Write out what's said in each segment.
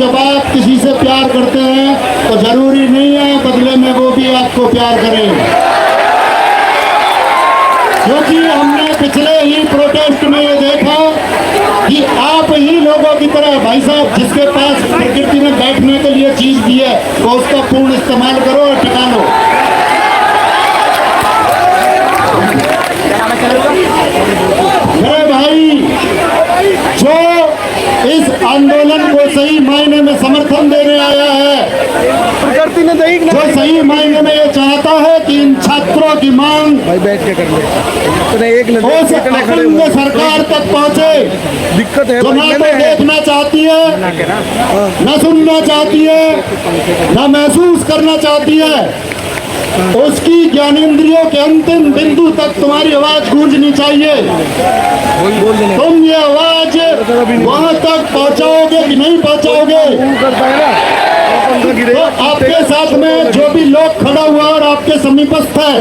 जब आप किसी से प्यार करते हैं तो जरूरी नहीं है बदले में वो भी आपको प्यार करें, क्योंकि हमने पिछले ही प्रोटेस्ट में ये देखा कि आप ही लोगों की तरह, भाई साहब, जिसके पास प्रकृति में बैठने के लिए चीज दी है तो उसका पूर्ण इस्तेमाल करो और टिका लो। मेरे भाई, जो इस आंदोलन को सही मायने में समर्थन देने आया है, प्रकृति ने जो सही मायने में ये चाहता है कि इन छात्रों की मांग भाई बैठ के कर ले, एक उस अपंग सरकार तक पहुंचे, दिक्कत है जो ना तो देखना चाहती है, न सुनना चाहती है, न महसूस करना चाहती है, उसकी ज्ञानेंद्रियों के अंतिम बिंदु तक तुम्हारी आवाज गूंजनी चाहिए। तुम ये आवाज वहां तक पहुंचाओगे कि नहीं पहुंचाओगे? तो आपके साथ में जो भी लोग खड़ा हुआ और आपके समीपस्थ है,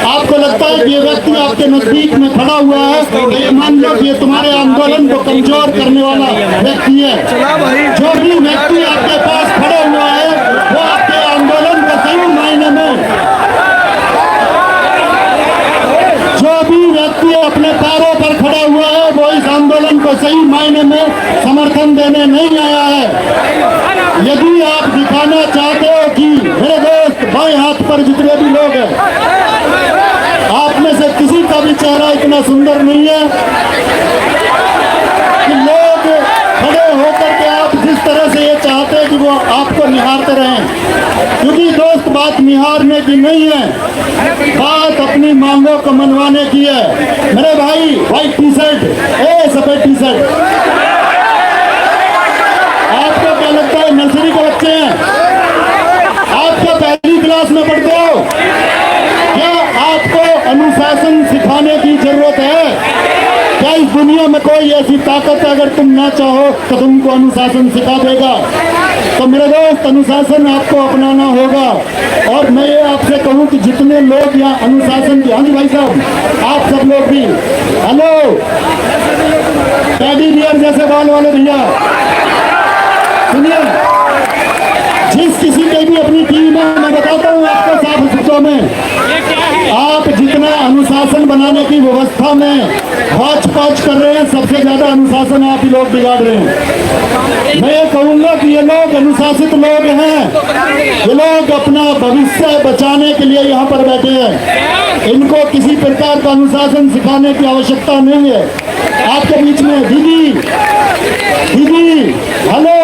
आपको लगता है कि ये व्यक्ति आपके नजदीक में खड़ा हुआ है, तो ये मान लो कि ये तुम्हारे आंदोलन को कमजोर करने वाला व्यक्ति है। जो भी व्यक्ति आपके पास खड़ा हुआ है वो आपके आंदोलन को सही मायने में, जो भी व्यक्ति अपने पैरों पर खड़ा हुआ है वो इस आंदोलन को सही मायने में समर्थन देने नहीं आया है। यदि आप दिखाना चाहते हो कि मेरे दोस्त बाएं हाथ पर जितने भी लोग हैं, आप में से किसी का भी चेहरा इतना सुंदर नहीं है कि लोग खड़े होकर के आप जिस तरह से ये चाहते हैं कि वो आपको निहारते रहें, क्योंकि दोस्त बात निहारने की नहीं है, बात अपनी मांगों को मनवाने की है। मेरे भाई, व्हाइट टी शर्ट, सफेद टी शर्ट, आपको क्या लगता है नर्सरी के बच्चे हैं? आप क्या पहली क्लास में पढ़ते हो? क्या आपको अनुशासन सिखाने की जरूरत है? क्या इस दुनिया में कोई ऐसी ताकत है अगर तुम ना चाहो तो तुमको अनुशासन सिखा देगा? तो मेरे दोस्त, अनुशासन आपको अपनाना होगा। और मैं ये आपसे कहूं कि जितने लोग यहाँ अनुशासन की, हाँ जी भाई साहब, आप सब लोग भी, हेलो, टेडी बियर जैसे बाल वाले भैया, सुनिए, जिस किसी के भी अपनी टीम में, मैं बताता हूँ आपको साफ शब्दों में, आप जितना अनुशासन बनाने की व्यवस्था में हौच पौच कर रहे हैं, सबसे ज्यादा अनुशासन आप ही लोग बिगाड़ रहे हैं। मैं ये कहूंगा कि ये लोग अनुशासित लोग हैं, ये लोग अपना भविष्य बचाने के लिए यहाँ पर बैठे हैं, इनको किसी प्रकार का अनुशासन सिखाने की आवश्यकता नहीं है। आपके बीच में दीदी, दीदी, हेलो,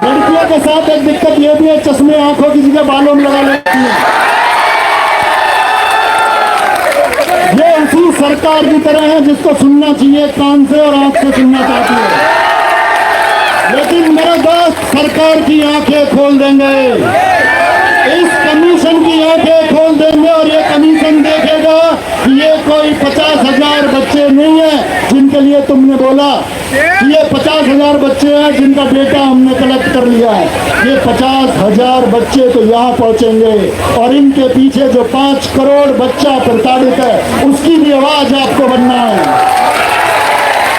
लड़कियों के साथ एक दिक्कत ये भी है, चश्मे आंखों किसी के बालों में लगा लेती है। ये उसी सरकार की तरह है जिसको सुनना चाहिए कान से और आंख से सुनना चाहती है, लेकिन मेरे दोस्त सरकार की आंखें खोल देंगे, इस कमीशन की आंखें खोल देंगे और ये कमीशन देखेगा कि ये कोई 50,000 बच्चे नहीं है जिनके लिए तुमने बोला कि ये 50,000 बच्चे हैं जिनका डेटा हमने कलेक्ट कर लिया है। ये 50,000 बच्चे तो यहाँ पहुंचेंगे और इनके पीछे जो 5 करोड़ बच्चा प्रताड़ित है उसकी भी आवाज आपको बनना है।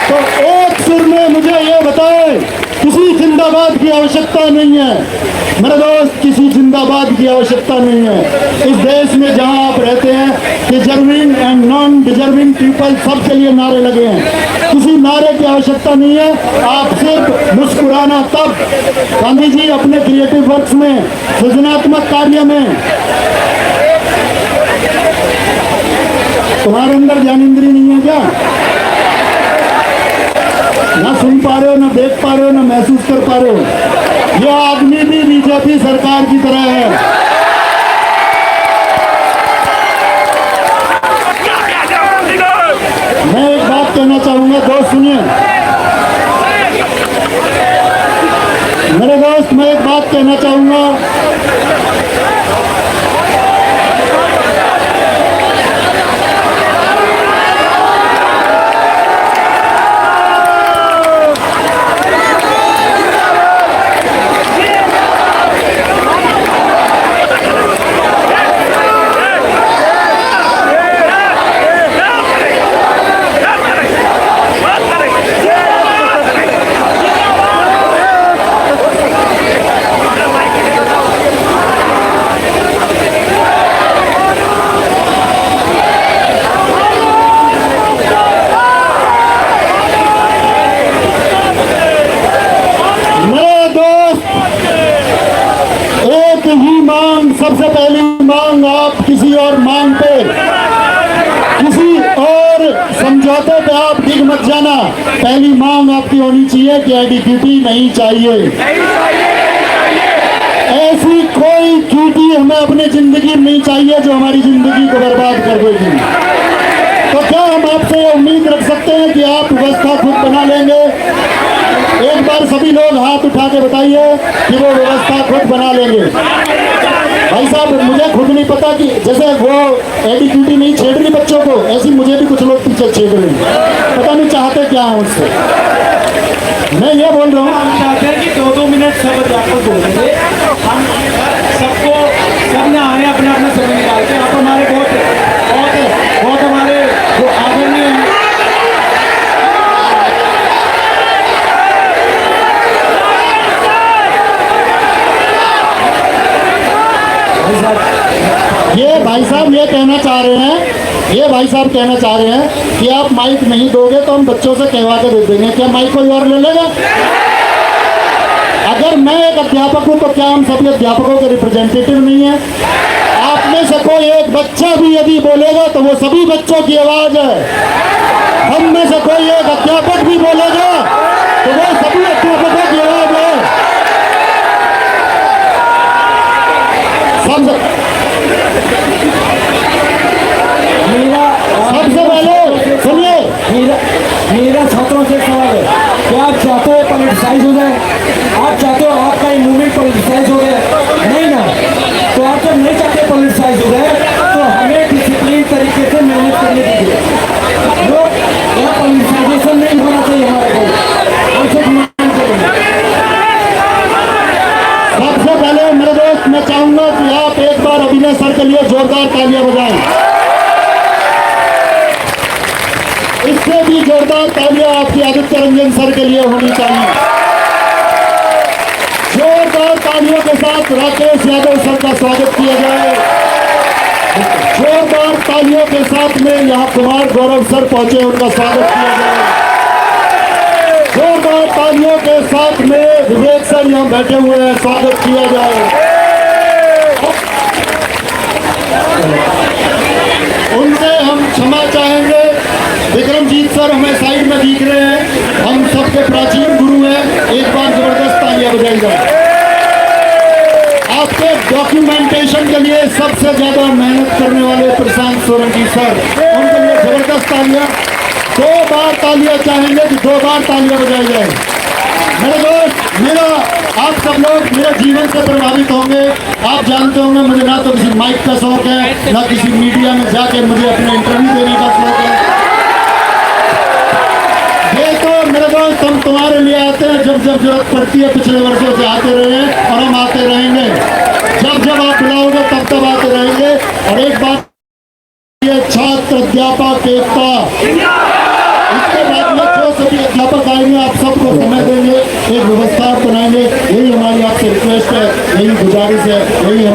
तो एक सुर में मुझे ये बताएं, किसी जिंदाबाद की आवश्यकता नहीं है मेरे दोस्त, किसी जिंदाबाद की आवश्यकता नहीं है। इस देश में जहां आप रहते हैं, deserving and non deserving people सबके लिए नारे लगे हैं, किसी नारे की आवश्यकता नहीं है। आप सिर्फ मुस्कुराना, तब गांधी जी अपने क्रिएटिव वर्क्स में, सृजनात्मक कार्य में, तुम्हारे अंदर ज्ञानेंद्रिय नहीं है क्या? ना सुन पा रहे हो, ना देख पा रहे हो, ना महसूस कर पा रहे हो। ये आदमी भी बीजेपी सरकार की तरह है। मैं एक बात कहना चाहूंगा, दोस्त सुनिए मेरे दोस्त, मैं एक बात कहना चाहूंगा, मांग आप किसी और मांग पे, किसी और समझौते पे आप डिग मत जाना। पहली मांग आपकी होनी चाहिए कि एडीक्यूटी नहीं चाहिए। ऐसी कोई क्यूटी हमें अपनी जिंदगी में नहीं चाहिए जो हमारी जिंदगी को बर्बाद कर देगी। तो क्या हम आपसे उम्मीद रख सकते हैं कि आप व्यवस्था खुद बना लेंगे? एक बार सभी लोग हाथ उठा के बताइए कि वो व्यवस्था खुद बना लेंगे। भाई साहब, मुझे खुद नहीं पता कि जैसे वो एडीक्यूटी नहीं छेड़ रही बच्चों को, ऐसी मुझे भी कुछ लोग पीछे छेड़ रहे हैं। पता नहीं चाहते क्या है उससे। मैं ये बोल रहा हूँ, हम चाहते हैं कि 2-2 मिनट सब अध्यापक बोलेंगे। हम सबको सबने आए अपने अपना समय निकाल के। आप हमारे बहुत हमारे जो आदरणीय हैं, ये भाई साहब ये कहना चाह रहे हैं, ये भाई साहब कहना चाह रहे हैं कि आप माइक नहीं दोगे तो हम बच्चों से कहवा के दे देंगे। क्या माइक कोई और ले लेगा? अगर मैं एक अध्यापक हूं तो क्या हम सभी अध्यापकों के रिप्रेजेंटेटिव नहीं है? आप में से कोई एक बच्चा भी यदि बोलेगा तो वो सभी बच्चों की आवाज है। हम में से कोई एक अध्यापक भी बोलेगा तो वो सभी अध्यापकों की आवाज है। सबसे पहले सुनिए, मेरा छात्रों से सवाल है, क्या आप चाहते हो पॉलिटिसाइज हो जाए? आप चाहते हो आपका ये मूवमेंट पॉलिटिसाइज हो जाए? नहीं ना। तो आप जब नहीं चाहते पॉलिटिसाइज हो जाए तो हमें डिसिप्लिन तरीके से मेहनत करनी चाहिए। लोग यहाँ पॉलिटिसाइजेशन नहीं होना चाहिए हमारे को। हम सब मान करेंगे। सबसे पहले मेरे दोस्त, मैं चाहूंगा कि आप एक बार अभिनय सर के लिए जोरदार तालियां बजाएं। इससे भी जोरदार तालियां आपकी आदित्य रंजन सर के लिए होनी चाहिए। जोरदार तालियों के साथ राकेश यादव सर का स्वागत किया जाए। जोरदार तालियों के साथ में यहाँ कुमार गौरव सर पहुंचे, उनका स्वागत किया जाए। जोरदार तालियों के साथ में विवेक सर यहाँ बैठे हुए हैं, स्वागत किया जाए। उनसे हम क्षमा चाहेंगे। विक्रमजीत सर हमें साइड में दिख रहे हैं, हम सबके प्राचीन गुरु हैं। एक बार जबरदस्त तालियां बजाई जाए। आपके डॉक्यूमेंटेशन के लिए सबसे ज्यादा मेहनत करने वाले प्रशांत सोलंकी सर, उनके लिए जबरदस्त तालियां। 2 बार तालियां चाहेंगे कि 2 बार तालियां बजाई जाए। मेरे दोस्त, आप सब लोग मेरे जीवन से प्रभावित होंगे। आप जानते होंगे मुझे ना तो किसी माइक का शौक है, ना किसी मीडिया में जाके मुझे अपने इंटरव्यू देने का शौक है। ये तो मेरे दोस्त हम तुम्हारे लिए आते हैं जब जब जरूरत पड़ती है। पिछले वर्षों से आते रहे हैं और हम आते रहेंगे। जब जब आप बुलाओगे तब तब आते रहेंगे। और एक बात, ये छात्र अध्यापक एकता, इसके बाद में जो सभी अध्यापक आएंगे आप सबको समय देंगे, एक व्यवस्था बनाएंगे। यही हमारी आपसे रिक्वेस्ट है, यही गुजारिश है, यही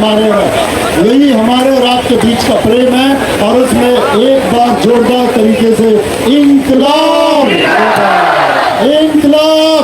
हमारे और आपके बीच का प्रेम है। और उसमें एक बार जोरदार तरीके से इंकलाब, इंकलाब।